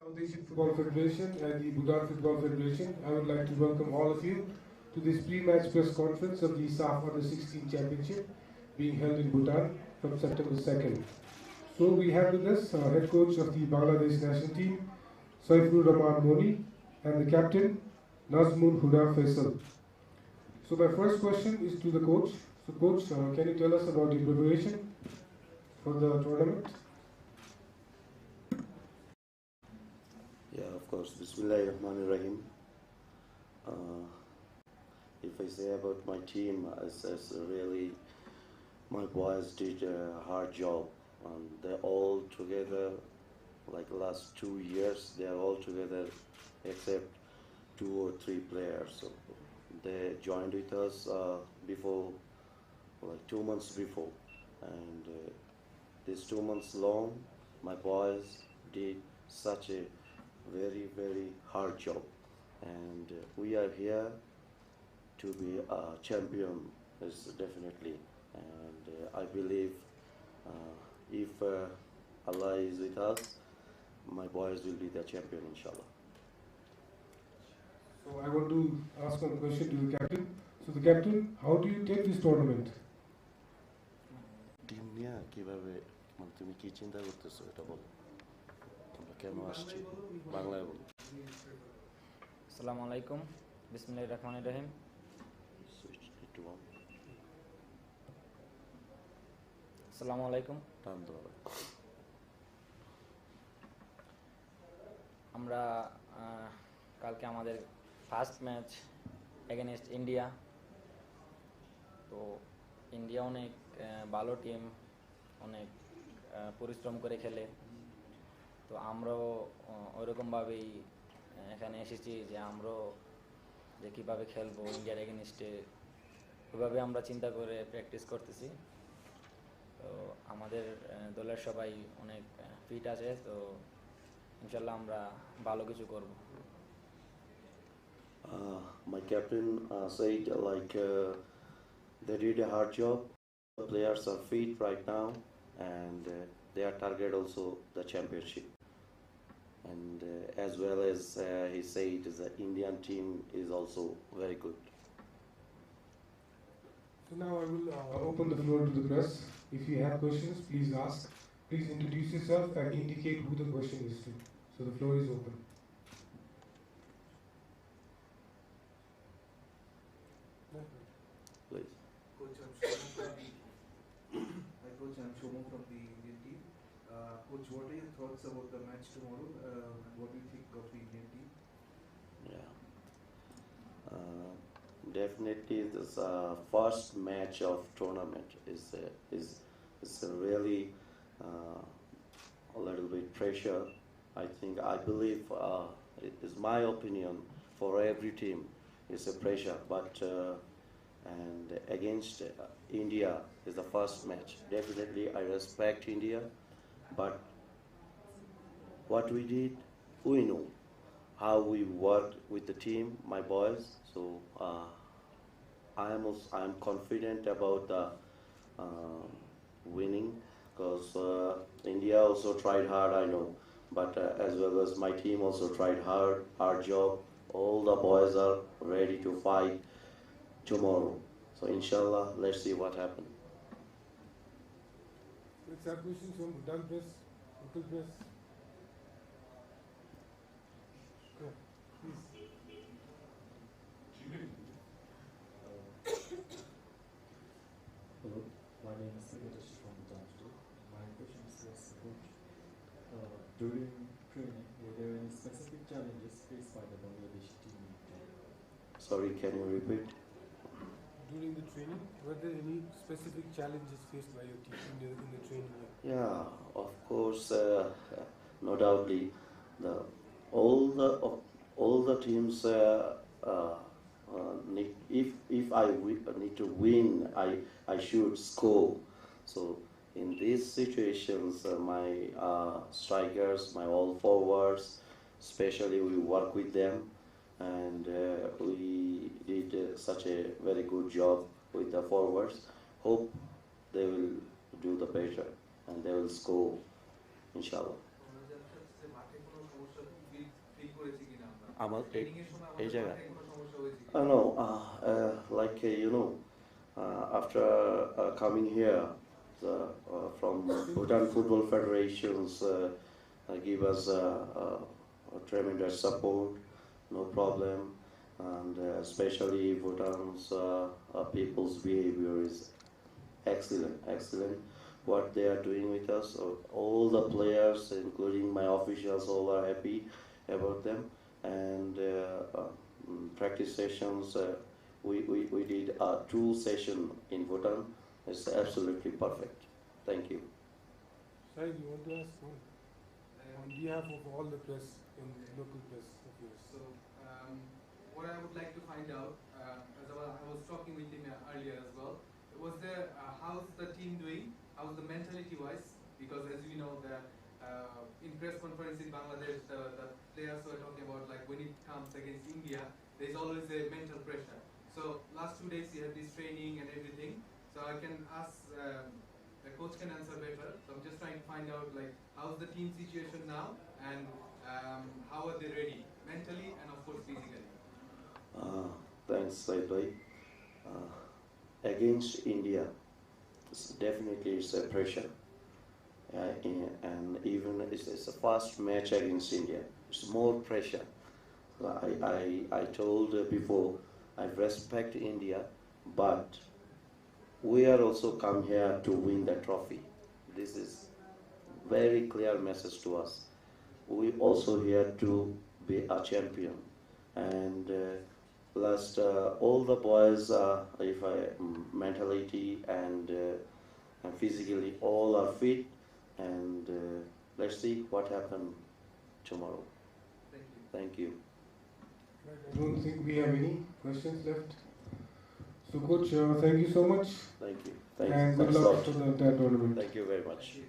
South Asian Football Federation and the Bhutan Football Federation, I would like to welcome all of you to this pre-match press conference of the SAFF Under-16 Championship being held in Bhutan from September 2nd. So we have with us head coach of the Bangladesh national team, Saifur Rahman Moni, and the captain, Nazmun Huda Faisal. So my first question is to the coach. So coach, can you tell us about the preparation for the tournament? Yeah, of course. Bismillahirrahmanirrahim. If I say about my team, as really, my boys did a hard job. They're all together, like last 2 years, they are all together except 2 or 3 players. So they joined with us before, like 2 months before. And these 2 months long, my boys did such a very, very hard job. And we are here to be a champion, is definitely. And I believe if Allah is with us, my boys will be the champion, inshallah. So I want to ask one question to the captain. So the captain, how do you take this tournament? Team নিয়ে কিভাবে মানে তুমি কি চিন্তা করতেছো এটা বলো, আমরা কেন আসছি, বাংলায় বলো। আসসালামু আলাইকুম, বিসমিল্লাহির রহমানির রহিম। আসসালামু আলাইকুম। আমরা কালকে আমাদের ফার্স্ট ম্যাচ এগেনস্ট ইন্ডিয়া। তো ইন্ডিয়া অনেক ভালো টিম, অনেক পরিশ্রম করে খেলে। তো আমরাও ওইরকমভাবেই এখানে এসেছি যে আমরাও যে কীভাবে খেলবো ইন্ডিয়ার এগেনস্টে, ওইভাবে আমরা চিন্তা করে প্র্যাকটিস করতেছি। তো আমাদের দলের সবাই অনেক ফিট আছে, তো ইনশাল্লাহ আমরা ভালো কিছু করব। My captain said they did a hard job. The players are fit right now, and their target also the championship. And as well as he said, the Indian team is also very good. So now I will open the floor to the press. If you have questions, please ask. Please introduce yourself and indicate who the question is to. So the floor is open. Please. Coach, I'm Shomo from the Indian team. Coach, what are your thoughts about the match tomorrow, and what do you think of the Indian team? Yeah. Definitely, this first match of tournament is really a little bit pressure. I believe it is my opinion for every team. It's a pressure, but and against India is the first match. Definitely, I respect India, but what we did, we know how we worked with the team, my boys. So I am confident about the winning, because India also tried hard, I know, but as well as my team also tried hard job. All the boys are ready to fight tomorrow. So inshallah, let's see what happens. Let's have questions from Bhutan press, local press. Yeah, please. Hello, my name is Sigurd from Bhutan today. My question is to coach. During training, were there any specific challenges faced by the Bangladeshi team? Sorry, can you repeat? During the training, were there any specific challenges faced by your team in the training? Yeah, of course, no doubtly, all the teams need, if I need to win, I should score. So in these situations, my strikers, my all forwards, especially we work with them, and we did such a very good job with the forwards. Hope they will do the better and they will score, inshallah. আমার training এর সময় এই আমাদের জায়গা মাথায় কোনো সমস্যা হয়েছে no like you know after coming here the, from Bhutan Football Federations give us a tremendous support, no problem, and especially Bhutan's people's behavior is excellent. What they are doing with us, all the players, including my officials, all are happy about them. And practice sessions, we did a 2 session in Bhutan. It's absolutely perfect. Thank you. Sahil, you want to ask one? On behalf of all the press and local press of yours. So, what I would like to find out, as I was talking with him earlier as well, was there how's the team doing? How's the mentality-wise? Because as we know, in press conference in Bangladesh, the players were talking about like when it comes against India, there's always a mental pressure. So last 2 days you had this training and everything. So I can ask. The coach can answer better. So I'm just trying to find out like how's the team situation now and how are they ready mentally and of course physically. Thanks, Saibhai. Against India, definitely it's a pressure. And even it's a fast match against India. It's more pressure. I told before, I respect India, but we are also come here to win the trophy. This is very clear message to us. We also here to be a champion. And plus all the boys, if mentality and physically all are fit. And let's see what happens tomorrow. Thank you. Thank you. I don't think we have any questions left. So, coach, thank you so much. Thank you. And Thanks. good Thanks a luck lot. for the entire tournament. Thank you very much. Thank you.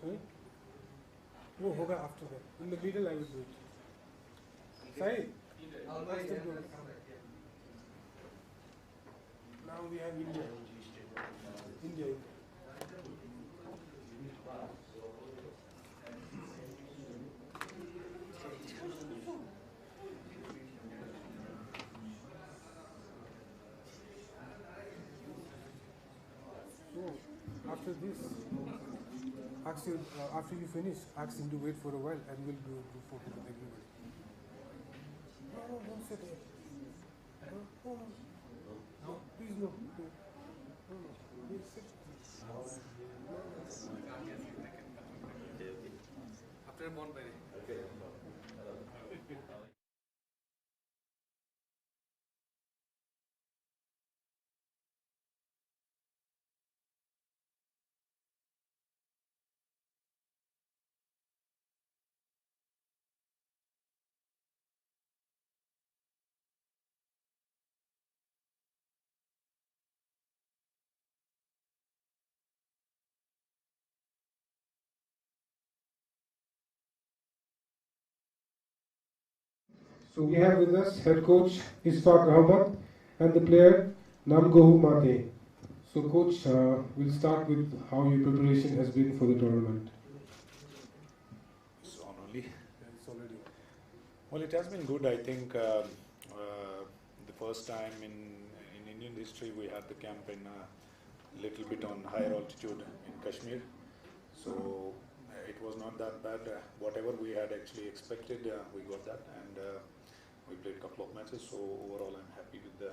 Sorry? No, hoga after that. In the middle, I will do it. Sahil, I'll what's the come goal? back, yeah. Now we have India. India. So, after this, ask him, after you finish, ask him to wait for a while and we'll do photo with everybody. No, don't sit there. No, please no. No, please sit. After a bonfire. So we have with us head coach Ishfaq Ahmad and the player Namgohu Mate. So coach, we'll start with how your preparation has been for the tournament. It's on only. It's already. Well, it has been good. I think the first time in Indian history we had the camp in a little bit on higher altitude in Kashmir. So it was not that bad. Whatever we had actually expected, we got that, and we played a couple of matches. So overall, I'm happy with the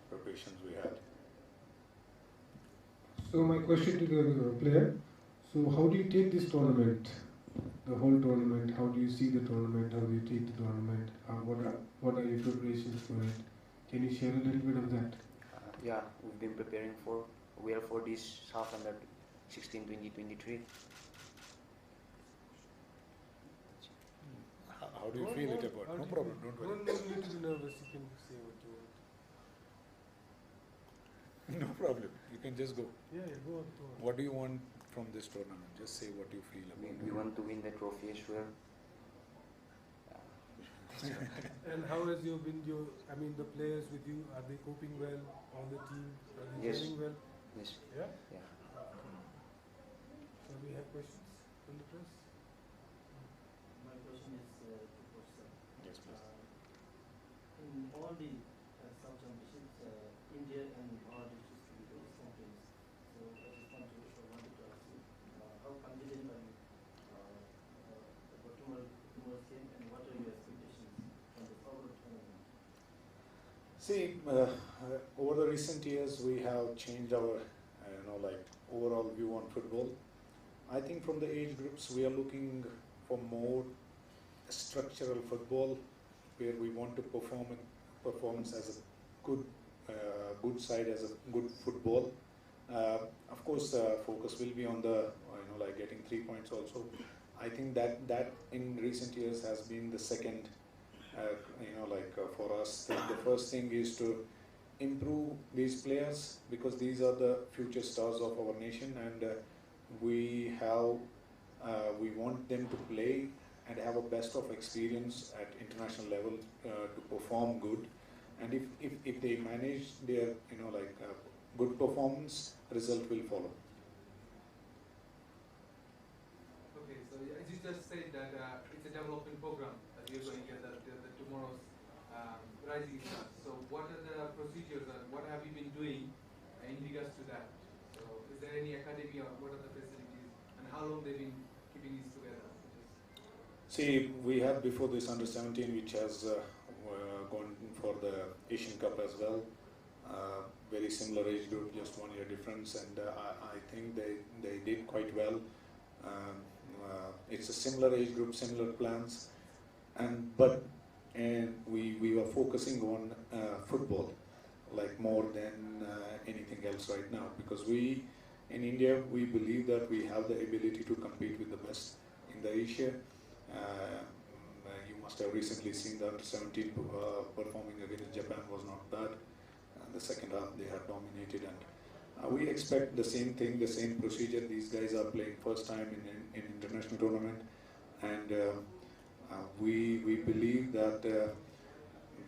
preparations we had. So my question to the player, so how do you take this tournament, the whole tournament? How do you see the tournament? How do you take the tournament? What are your preparations for it? Can you share a little bit of that? Yeah, we've been preparing well for this SAFF under 16 2023. How do you feel it about? No problem, don't worry. No need to be nervous. You can say what you want. No problem. You can just go. Yeah, go on. What do you want from this tournament? Just say what you feel about We want to win the trophy as well. And how has the players with you, are they coping well on the team? Are they Yes. playing well? Yes. Yeah? Yeah. We have questions from the press. My question is to Professor. Yes, please. In all the South championships, India and Bangladesh used to be very strong teams. So I just wanted to ask you, how confident are you about tomorrow's game, and what are your expectations from the overall tournament? See, over the recent years, we have changed our, overall view on football. I think from the age groups, we are looking for more structural football, where we want to performance as a good side, as a good football. Of course, focus will be on the, getting 3 points also. I think that in recent years has been the second, for us. The first thing is to improve these players, because these are the future stars of our nation, and we want them to play and have a best of experience at international level to perform good. And if they manage their good performance, result will follow. Okay, so as you just said that it's a development program that you're going to get the tomorrow's rising stars. So what are the procedures and what have you been doing in regards to that? So is there any academy, or what are the facilities, and how long they've been keeping these together? See, we had before this under-17, which has gone for the Asian Cup as well. Very similar age group, just 1 year difference, and I think they did quite well. It's a similar age group, similar plans, but we were focusing on football, like more than anything else right now, because we in India, we believe that we have the ability to compete with the best in the Asia. You must have recently seen the under-17 performing against Japan was not bad. And the second half they had dominated, and we expect the same thing, the same procedure. These guys are playing first time in international tournament, and we believe that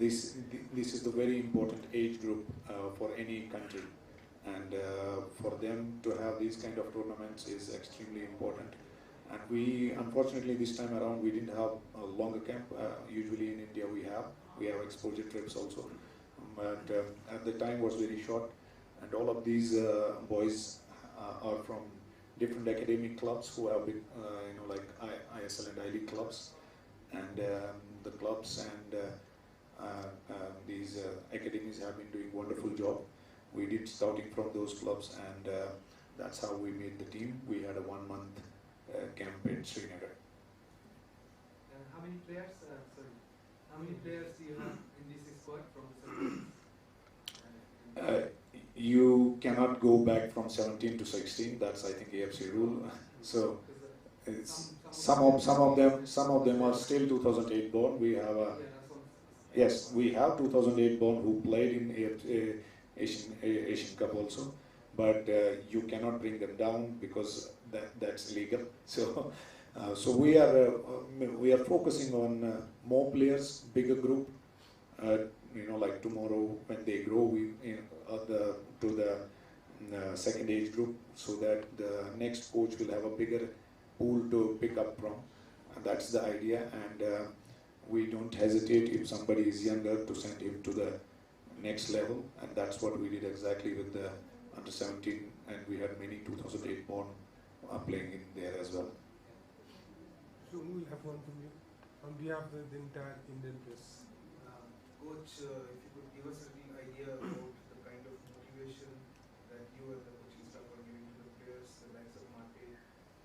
this is the very important age group for any country, and for them to have these kind of tournaments is extremely important. And we, unfortunately, this time around, we didn't have a longer camp. Usually in India we have exposure trips also, but at the time was very short. And all of these boys are from different academic clubs who have been, like ISL and I-League clubs, and the clubs and these academies have been doing wonderful job. We did scouting from those clubs, and that's how we made the team. We had a 1 month camp in Srinagar. And how many players? How many players do you have in this squad from the 17? You cannot go back from 17 to 16. That's, I think, AFC rule. So it's, some of them are still 2008 born. We have a yes, we have 2008 born who played in Asian Cup also, but you cannot bring them down because that's illegal. So so we are focusing on more players, bigger group. Like tomorrow when they grow, we to the second age group, so that the next coach will have a bigger pool to pick up from. And that's the idea, and we don't hesitate if somebody is younger to send him to the next level, and that's what we did exactly with the under-17, and we had many 2008 born playing in there as well. So we'll have one from you on behalf of the entire Indian press. Coach, if you could give us a little idea about the kind of motivation that you and the coaching staff are giving to the players, the likes of Mate.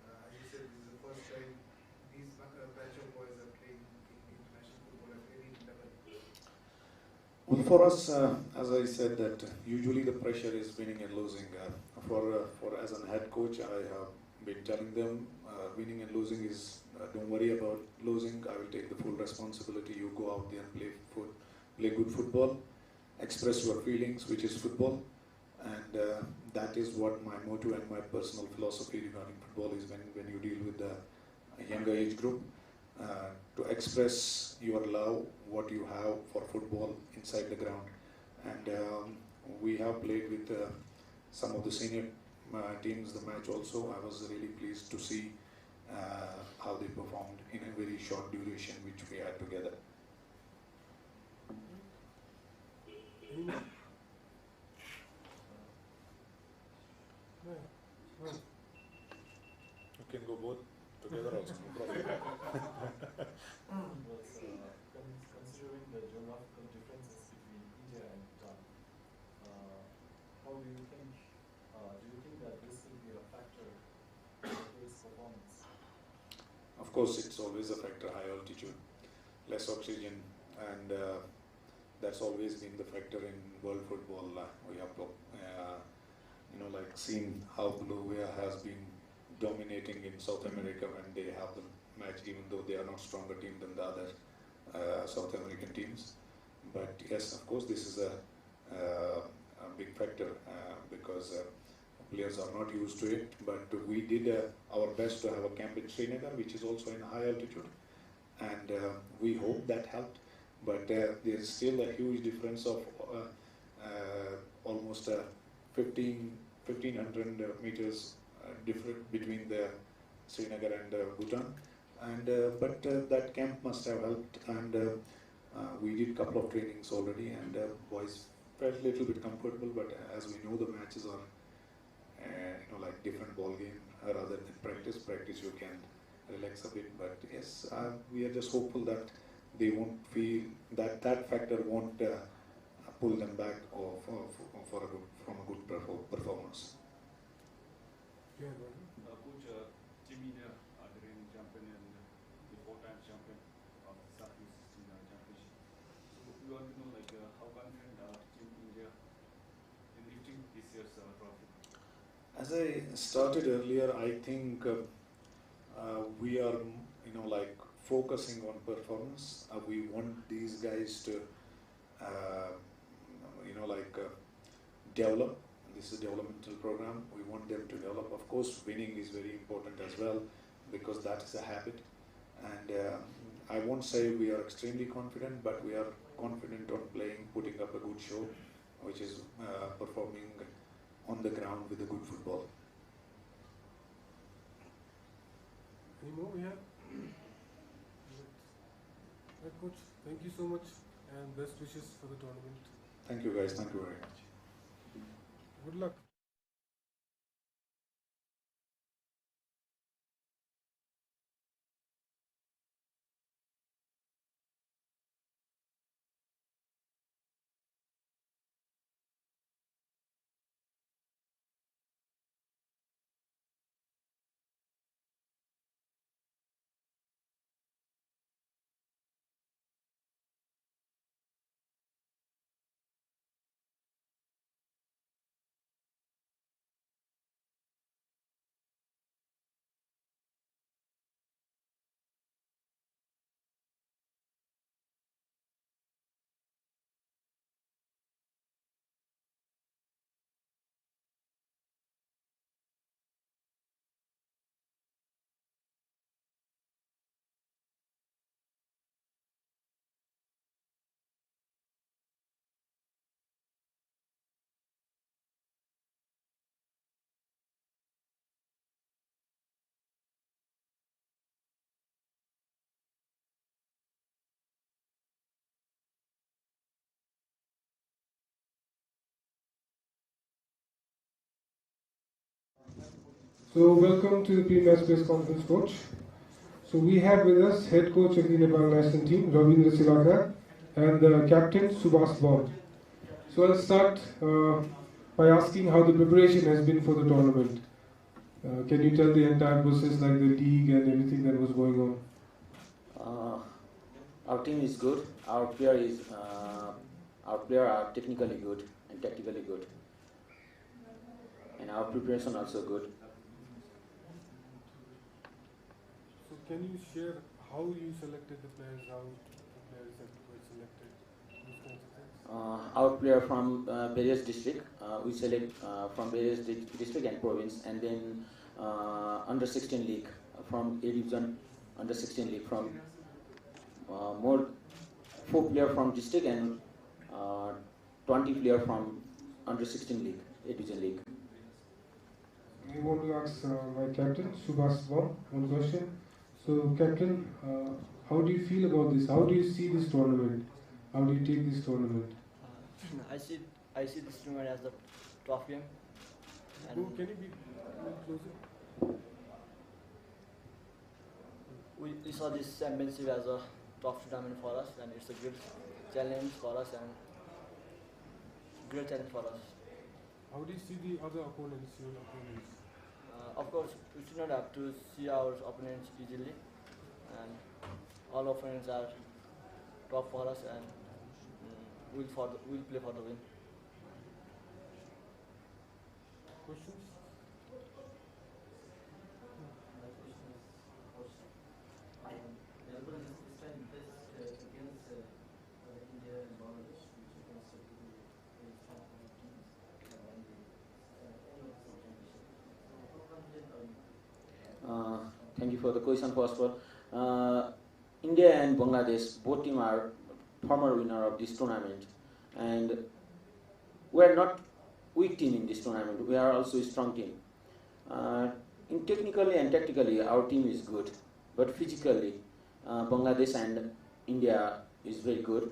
As you said, this is the first time these batch of boys are playing in international football at any level. Well, for us, as I said, that usually the pressure is winning and losing. For as a head coach, I have been telling them winning and losing is don't worry about losing. I will take the full responsibility. You go out there and play good football, express your feelings, which is football, and that is what my motto and my personal philosophy regarding football is. When you deal with the younger age group, to express your love, what you have for football inside the ground. And we have played with some of the senior teams the match also. I was really pleased to see how they performed in a very short duration which we had together. You can go both together also, no problem. Considering the geographical differences between India and Bhutan, how do you think that this will be a factor in the player's performance? Of course, it's always a factor, high altitude, less oxygen, and that's always been the factor in world football. We have, seen how Bolivia has been dominating in South America when they have the match, even though they are not stronger team than the other South American teams. But yes, of course, this is a big factor because players are not used to it. But we did our best to have a camp in Srinagar, which is also in high altitude, and we hope that helped. But there is still a huge difference of almost 1,500 meters different between the Srinagar and Bhutan, and but that camp must have helped, and we did couple of trainings already, and boys felt a little bit comfortable. But as we know, the matches are like different ball game rather than practice. Practice you can relax a bit, but yes, we are just hopeful that they won't feel that factor won't pull them back from a good performance. Coach, Team India are the reigning champion and the 4-time champion of the SAFF U16 championship. So we want to know how confident are Team India in lifting this year's trophy? As I started earlier, I think we are focusing on performance. We want these guys to develop. This is a developmental program. We want them to develop. Of course, winning is very important as well because that is a habit. And I won't say we are extremely confident, but we are confident on playing, putting up a good show, which is performing on the ground with a good football. Any more we have? Right, Coach, thank you so much and best wishes for the tournament. Thank you guys, thank you very much. Good luck. So welcome to the pre-match press conference, Coach. So we have with us head coach of the Nepal national team, Ravindra Silaka, and the captain, Subhas Bond. So I'll start by asking how the preparation has been for the tournament. Can you tell the entire process, like the league and everything that was going on? Our team is good. Our player are technically good and tactically good, and our preparation also good. So can you share how you selected the players, how the players were selected, those kinds of things? Our player from various district, we select from various district and province, and then under 16 league from A division, under 16 league from 4 player from district and 20 player from under 16 league, A division league. I want to ask my captain, Subhas Bom, one question. So, captain, how do you feel about this? How do you see this tournament? How do you take this tournament? I see this tournament as a tough game. And Can you be closer? we saw this championship as a tough tournament for us, and it's a good challenge for us and great challenge for us. How do you see the other opponents, your opponents? Of course, we should not have to see our opponents easily, and all opponents are tough for us, and we'll play for the win. Questions? Melbourne is this time best against India and Bangladesh, which you consider to be very strong teams, and the end of the championship. So how confident are you? Thank you for the question first of all. India and Bangladesh, both teams are former winner of this tournament, and we are not weak team in this tournament. We are also a strong team. In technically and tactically, our team is good, but physically, Bangladesh and India is very good.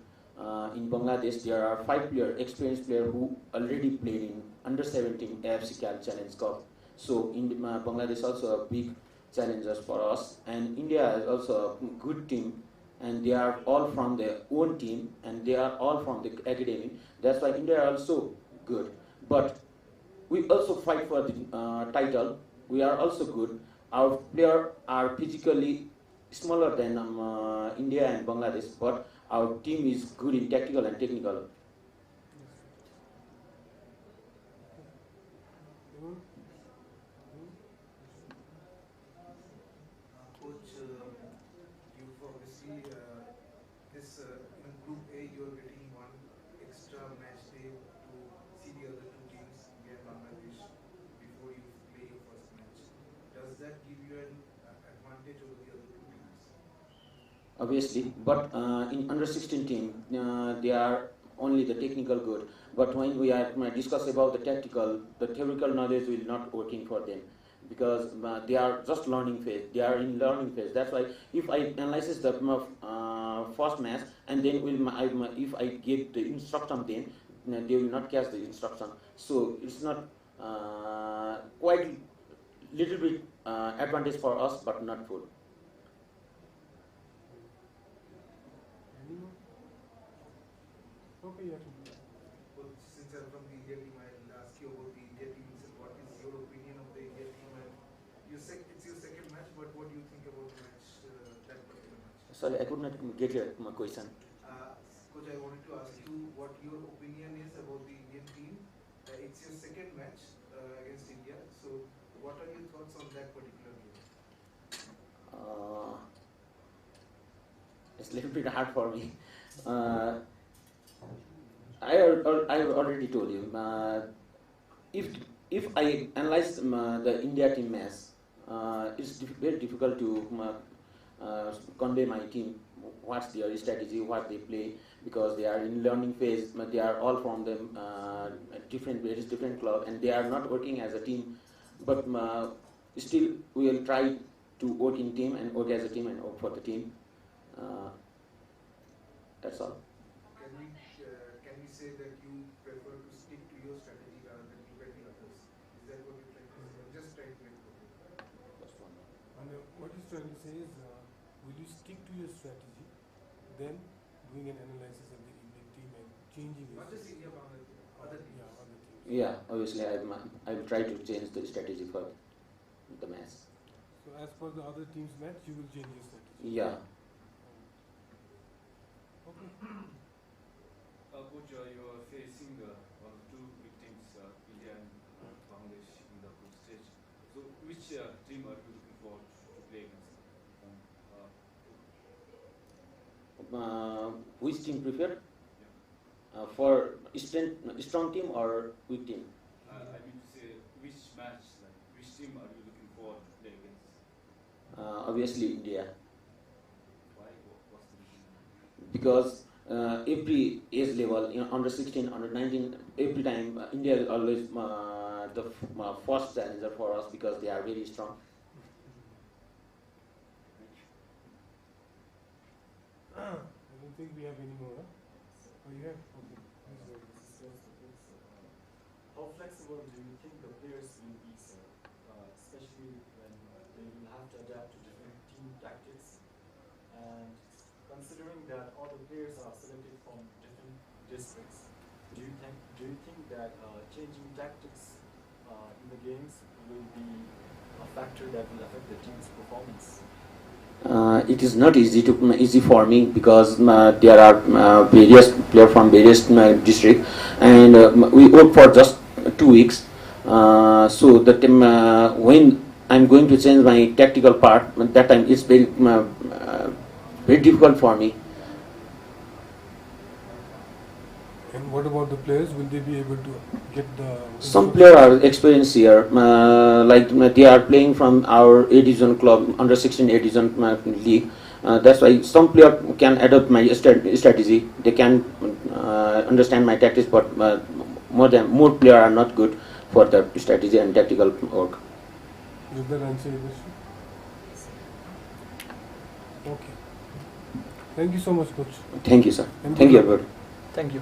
In Bangladesh, there are 5 experienced players who already played in under 17 AFC Cup Challenge Cup. So in Bangladesh also a big challengers for us, and India is also a good team, and they are all from their own team, and they are all from the academy. That's why India are also good. But we also fight for the title. We are also good. Our players are physically smaller than India and Bangladesh, but our team is good in tactical and technical. Coach, you've obviously this in Group A you're getting one extra match day to see the other two teams, India and Bangladesh, before you play your first match. Does that give you an advantage over the other two teams? Obviously, but in under 16 team, they are only the technical good. But when we are discuss about the tactical, the theoretical knowledge will not working for them, because they are just learning phase. They are in learning phase. That's why if I analyze the first match and then if I give the instruction, then they will not catch the instruction. So it's not quite little bit advantage for us, but not full. Okay, yeah. Well, since I'm from the India team, I'll ask you about the India team. What is your opinion of the India team? And it's your second match, but what do you think about the match, that particular match? Sorry, I could not get your question. Coach, I wanted to ask you what your opinion is about the Indian team. It's your second match against India. So, what are your thoughts on that particular game? It's a little bit hard for me. I already told you. If I analyze the India team match, it's very difficult to convey my team what's their strategy, what they play, because they are in learning phase. But they are all from the various different club, and they are not working as a team. But still, we will try to work in team and work as a team and work for the team. That's all. Can we say that you prefer to stick to your strategy rather than look at the others? Is that what you're trying to say? I'm just trying to make it. And what he's trying to say is, will you stick to your strategy, then doing an analysis of the Indian team and changing it? Not just India, but other teams. Yeah, other teams. Yeah, obviously I will try to change the strategy for the match. So as per the other team's match, you will change your strategy. Yeah. Okay. Coach, you are facing one of two big teams, India and Bangladesh in the group stage. So which team are you looking forward to play against? Which team prefer? Yeah. For strong team or weak team? I mean to say, which match, like which team are you looking forward to play against? Obviously India, Why? What's the reason? because every age level, under 16, under 19, every time India is always the first challenger for us because they are very strong. I don't think we have any more. Huh? Oh, you have? Okay. Please go ahead. How flexible do you think the players will be, sir? Especially when they will have to adapt to different team tactics, and considering that all the players are selected from different districts, do you think that changing tactics in the games will be a factor that will affect the team's performance? It is not easy for me because there are various players from various districts, and we work for just 2 weeks. So the time when I'm going to change my tactical part, that time it's very difficult for me. And what about the players? Will they be able to get the... Some players are experienced here, like they are playing from our A division club, under 16 A division league. That's why some player can adopt my strategy. They can understand my tactics, but more players are not good for the strategy and tactical work. Does that answer your question? Okay. Thank you so much, coach. Thank you, sir. Thank you, everybody. Thank you.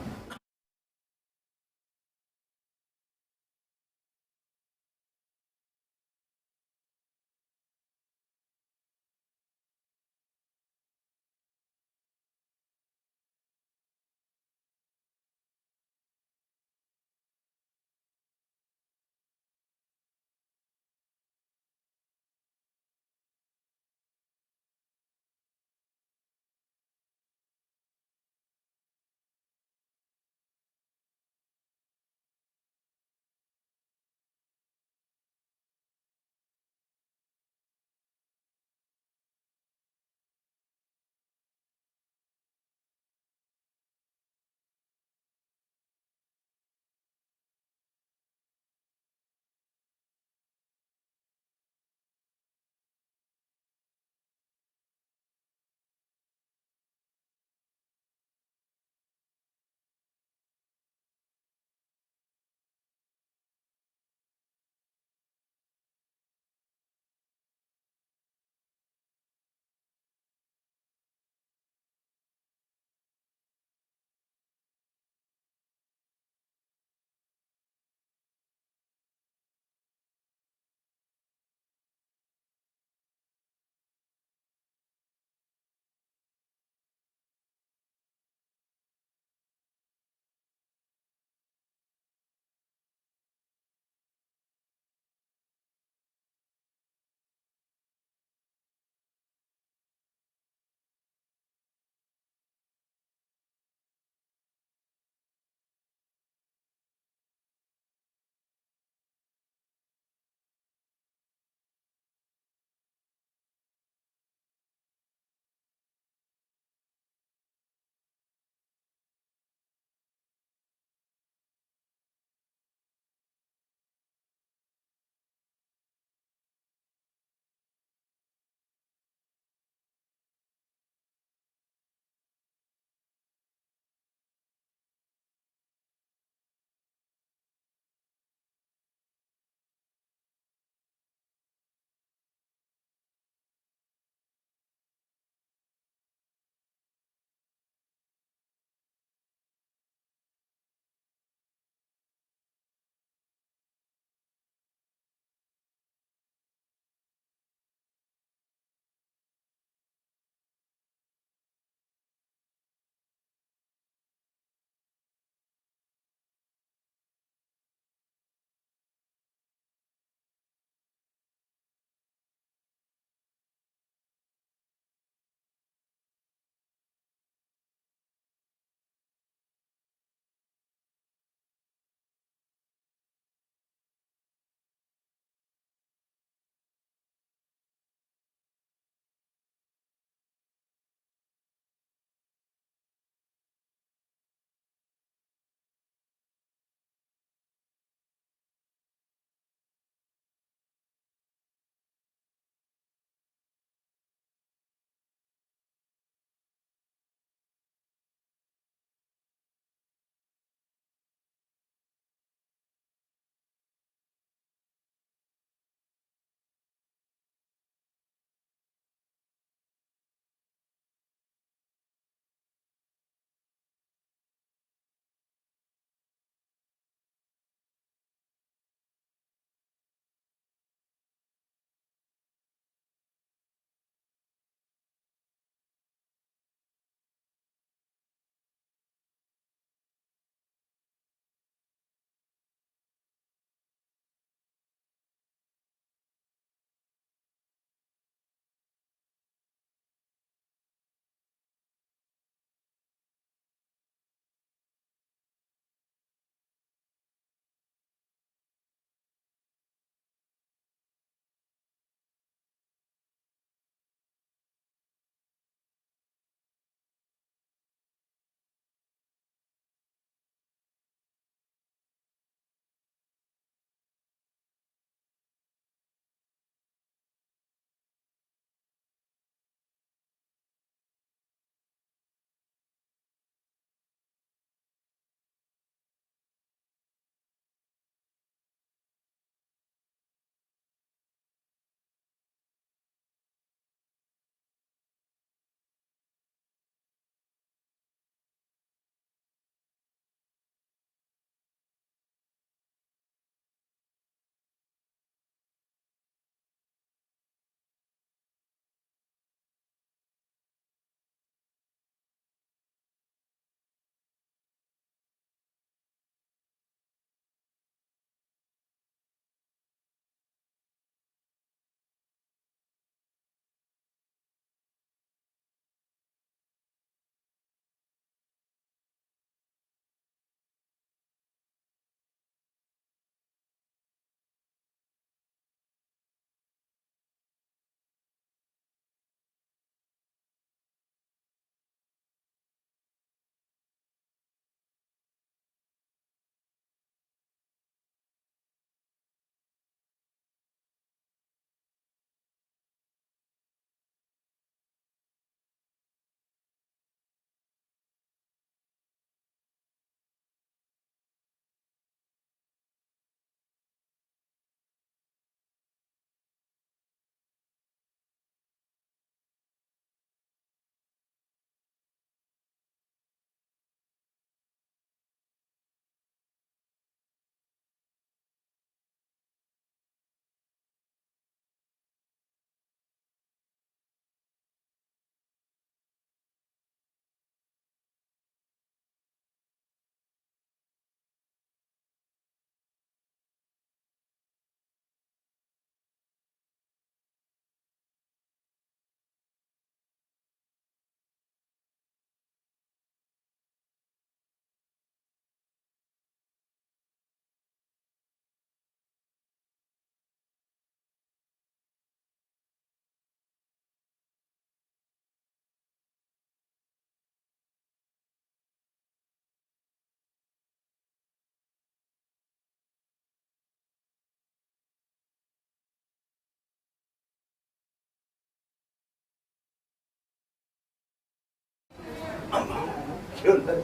So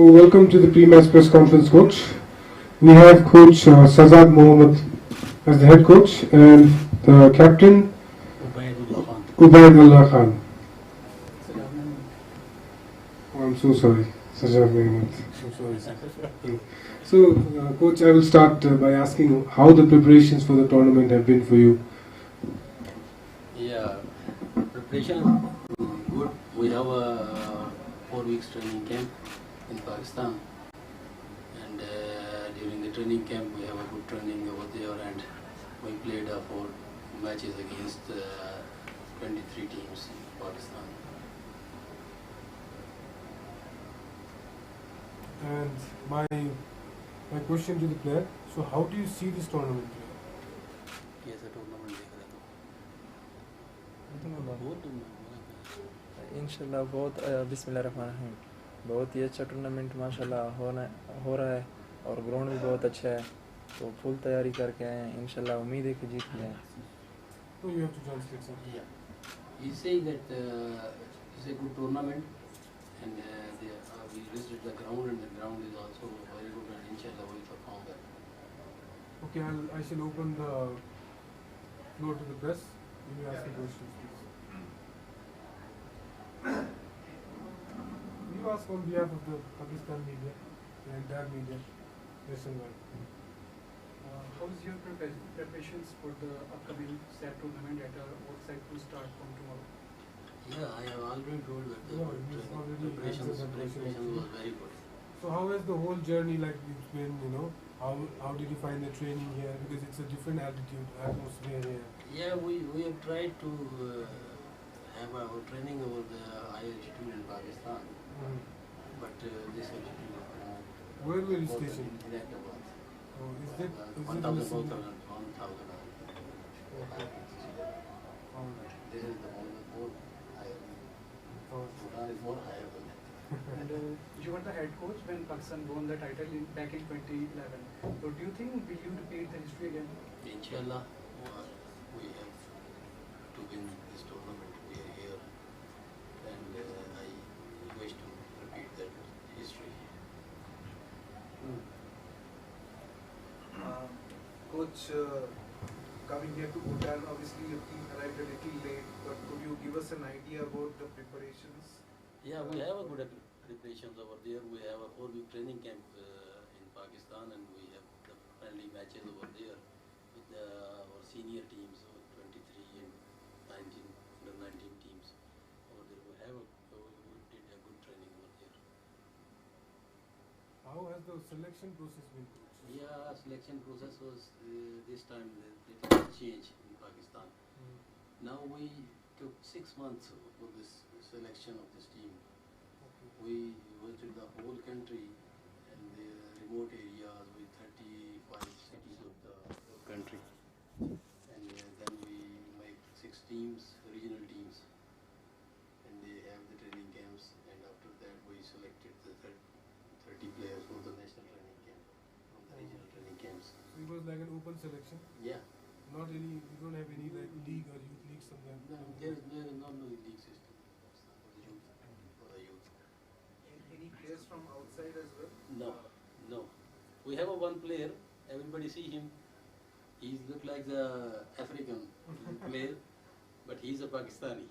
welcome to the pre-match press conference, coach. We have Coach Sajad Mohammed as the head coach and the captain Ubaidullah Khan. Oh, I'm so sorry, Sajad Mohammed. So sorry, sir. So, coach, I will start by asking how the preparations for the tournament have been for you. Yeah, preparation good. We have a 4 weeks training camp in Pakistan, and during the training camp we have a good training over there, and we played 4 matches against 23 teams in Pakistan. And my question to the player, so how do you see this tournament? कैसा tournament देख रहे हो? इंशाल्लाह बहुत बिस्मिल्लाहिर्रहमानिर्रहीम बहुत ही अच्छा tournament माशाल्लाह हो रहा है और ग्राउंड भी बहुत अच्छा है तो फुल तैयारी करके आए हैं इंशाल्लाह उम्मीद है कि जीत जाएं. So you have to translate something. Yeah, he say that it's a good tournament, and we visited the ground, and the ground is also very good, and inshallah we will perform well. Okay, I shall open the floor to the press. You may ask the questions, please. You ask on behalf of the Pakistan media, the entire media, nationwide. How is your preparations for the upcoming SAFF tournament at outside to start from tomorrow? Yeah, I have already told that the preparations was very good. So how has the whole journey it's been, how did you find the training here? Because it's a different atmosphere here. Yeah, we have tried to have our training over the higher institute in Pakistan, but this institute where were you stationed? In Ahmedabad. Oh, is it 1,000. Okay. This is the one more higher. Bhutan is more higher than that. And you were the head coach when Pakistan won the title back in 2011. So do you think will you repeat the history again? Inshallah, we have to win this tournament. We are here, and I wish to repeat that history. Coach, coming here to Bhutan, obviously your team arrived a little late, but could you give us an idea about the preparations? Yeah, we have a good preparations over there. We have a 4-week training camp in Pakistan, and we have the friendly matches over there with our senior teams, 23 and 19, under 19 teams over there. We did a good training over there. How has the selection process been? Yeah, selection process was this time a little change in Pakistan. Now we took 6 months for this selection of this team. Okay. We visited the whole country and the remote areas with 35 cities of the country. And then we make 6 teams, regional teams. And they have the training camps, and after that we selected the 30 players for the national training camp, from the regional training camps. So it was like an open selection? Yeah. Not any, you don't have any league or youth league somewhere? No, there is no league system for the youth. Any players from outside as well? No. We have one player, everybody see him. He look like the African player, but he's a Pakistani.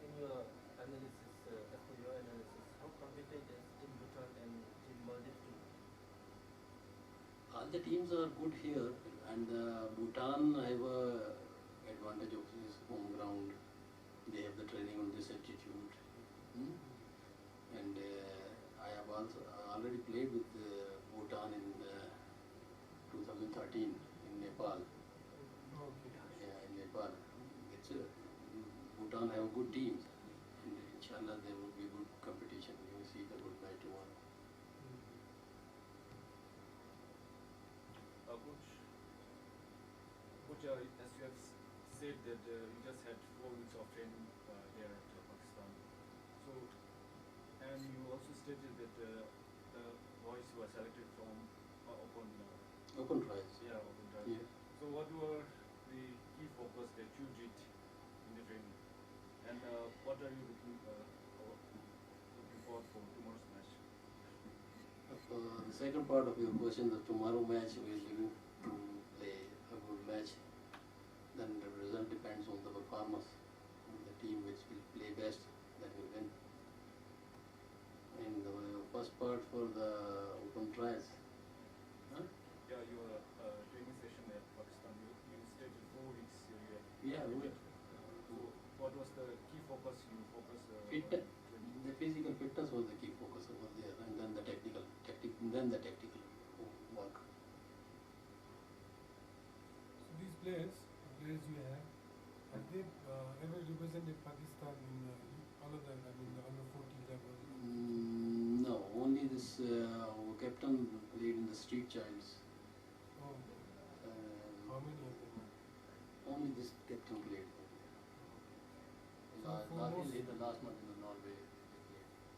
In your analysis, as per your analysis, how competent is Team Bhutan and Team Maldives too? All the teams are good here, and Bhutan have a advantage of his home ground. They have the training on this altitude, and I have also already played with Bhutan in 2013 in Nepal. Okay. Yeah, in Nepal. Bhutan have good teams, and inshallah there will be good competition. You will see the good match tomorrow. Coach, as you have said that you just had 4 weeks of training here at Pakistan. So, and you also stated that the boys who are selected from Open trials. Yeah, open trials. Yeah. So what were the key focus that you did in the training, and what are you looking forward for tomorrow's match? The second part of your question, the tomorrow match, we are looking to play a good match. Then the result depends on the performance of the team which will play best, that will win. And the first part for the open trials. Huh? Yeah, your training session at Pakistan, you stayed 4 weeks. Yeah, So what was the key focus you focused the physical fitness was the key focus over there, and then the technical work. So these players you have they ever represented Pakistan in all of them, I mean the under 14 level? No, only this captain played in the street childs. Oh. How many of them? Only this captain played. So the last month in the Norway.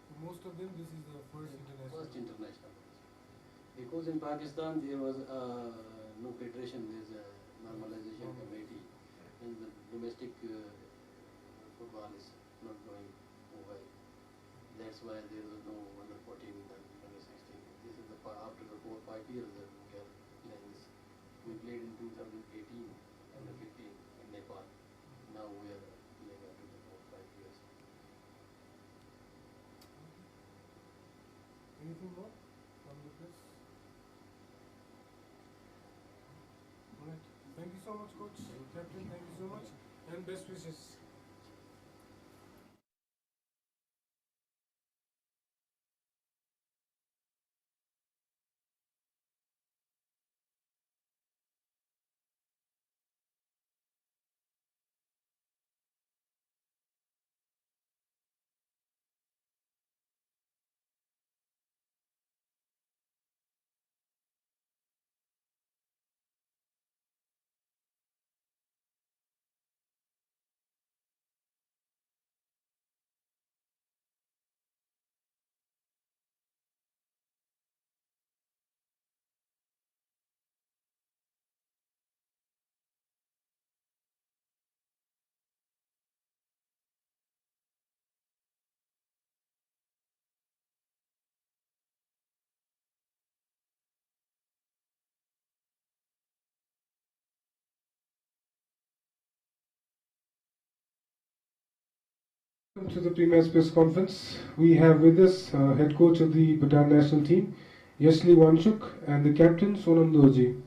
For most of them, this is the first international. First international. Because in Pakistan there was no federation, there is a normalization committee, and the domestic football is not going well. That's why there was no under 14 and under 16. This is after the 4 or 5 years that we are playing this. We played in 2018 under 15 in Nepal. Now we are playing after the 4 or 5 years. Anything more from the press? Alright. Thank you so much, Coach. Captain, thank you so much. And best wishes. Welcome to the pre-match press conference. We have with us head coach of the Bhutan national team, Yashli Wanchuk, and the captain, Sonam Doji.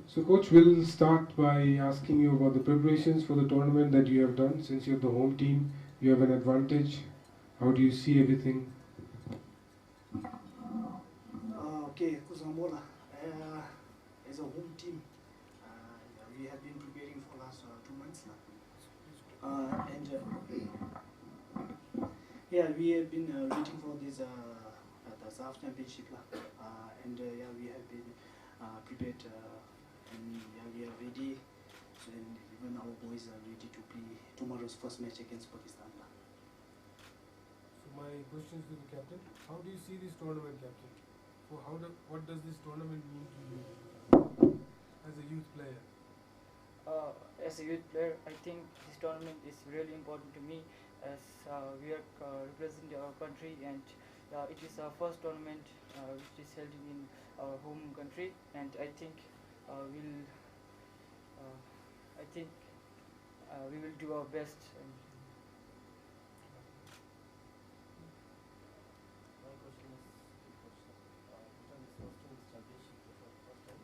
So coach, we'll start by asking you about the preparations for the tournament that you have done. Since you're the home team, you have an advantage. How do you see everything? Okay, Kusambola. As a home team, we have been preparing for last 2 months now. We have been waiting for this the SAFF championship, and we have been prepared, and we are ready. So and even our boys are ready to play tomorrow's first match against Pakistan. So my question to the captain: how do you see this tournament, captain? What does this tournament mean to you as a youth player? As a youth player, I think this tournament is really important to me, as we are representing our country, and it is our first tournament which is held in our home country, and I think we will do our best. My question is, Bhutan is hosting this championship for the first time.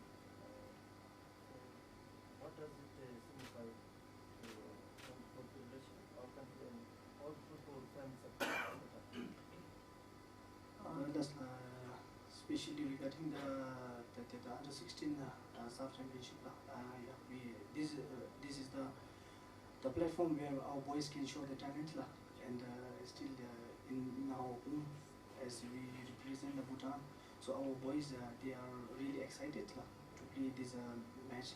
What does it signify to football federation, our country, and all football fans of Bhutan? Especially regarding the under 16 SAFF championship. This is the platform where our boys can show the talent, and still in our home as we represent the Bhutan. So our boys they are really excited to play this match.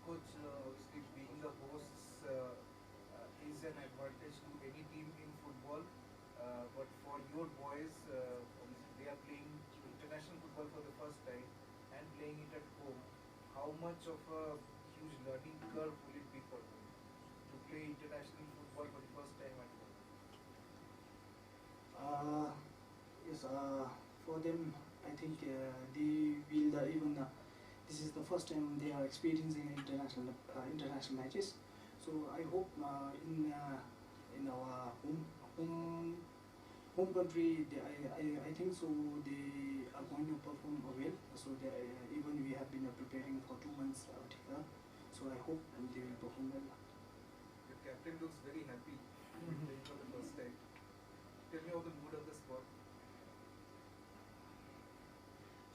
Coach, obviously being the hosts is an advantage. advantage to any team in football. But for your boys, obviously they are playing international football for the first time and playing it at home. How much of a huge learning curve will it be for them to play international football for the first time at home? Yes, for them, I think they will even. This is the first time they are experiencing international matches. So I hope in our home country, I think so they are going to perform well. So even we have been preparing for 2 months out here. So I hope they will perform well. The captain looks very happy playing for the first time. Tell me about the mood of the squad.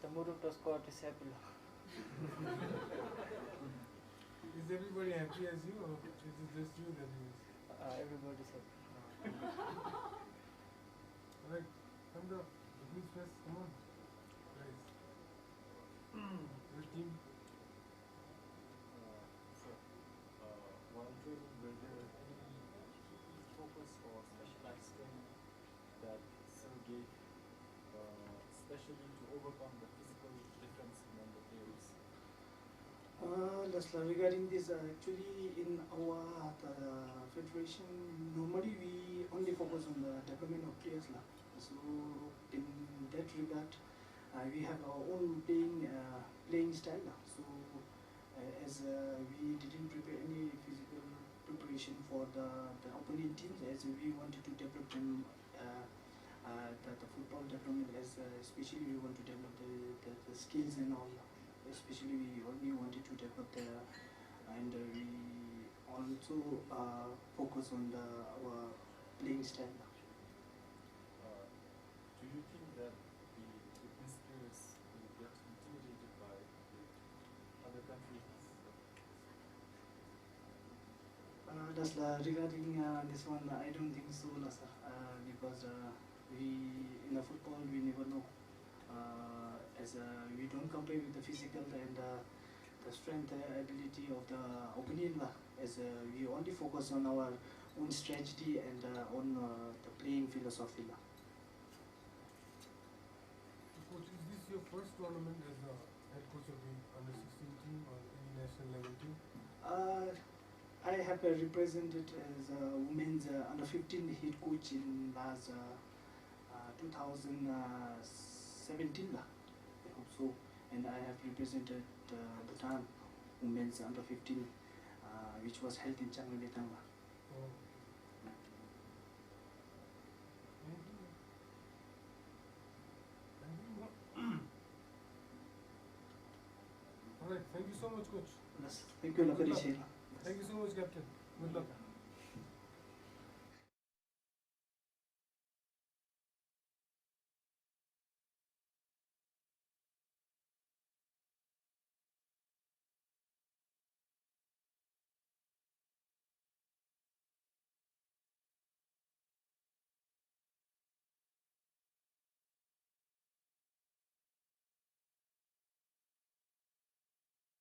The mood of the squad is happy. Is everybody happy as you, or is it just you that is? Everybody is happy. Alright, come down. Please press, come on. Guys. Your team. While training, were there any focus or specialized training that Sir gave, especially to overcome the physical difference among the players? Regarding this, actually in our federation, normally we only focus on the development of players. So in that regard, we have our own playing style. So as we didn't prepare any physical preparation for the opponent teams, as we wanted to develop them, the football development, as especially we want to develop the skills and all. Especially we only wanted to develop and we also focus on our playing style. Do you think that these players will get intimidated by other countries? Regarding this one, I don't think so, because in the football we never know. As we don't compare with the physical and the strength ability of the opponent, as we only focus on our own strategy and on the playing philosophy. Coach, is this your first tournament as a head coach of the under-16 team or any national level team? I have represented as a women's under-15 head coach in last 2017. I hope so, and I have represented Bhutan women's under-15, which was held in Chiang Mai. Alright, thank you so much, coach. Thank you, Good luck. Thank you so much, captain. Good luck.